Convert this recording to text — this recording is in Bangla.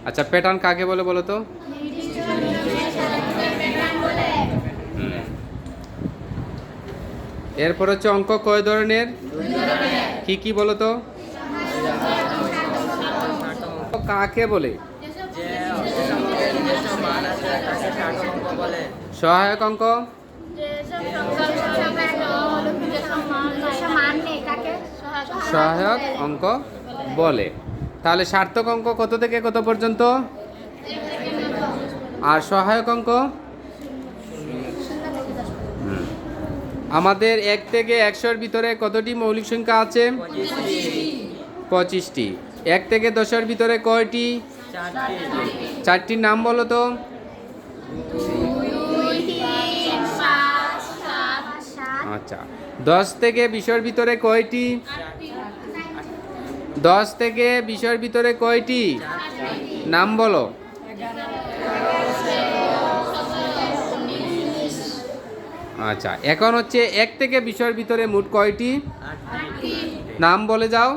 আচ্ছা, প্যাটার্ন কাকে বলে বলো তো? এরপর হচ্ছে অঙ্ক কয় ধরনের? কি কি বলো তো? কাকে বলে? সহায়ক অঙ্ক। সহায়ক অঙ্ক বলে। তাহলে সার্থক অঙ্ক কত থেকে কত পর্যন্ত? আর সহায়ক অঙ্ক? আমাদের 1 থেকে 100-র ভিতরে কতটি মৌলিক সংখ্যা আছে? 25টি। 1 থেকে 10-এর ভিতরে কয়টি? 4টির নাম বলো তো। আচ্ছা, 10 থেকে 20-এর ভিতরে কয়টি? 10 থেকে 20-এর ভিতরে কয়টি? নাম বলো। আচ্ছা, এখন হচ্ছে 1 থেকে 20-এর ভিতরে মোট কয়টি? নাম বলে যাও।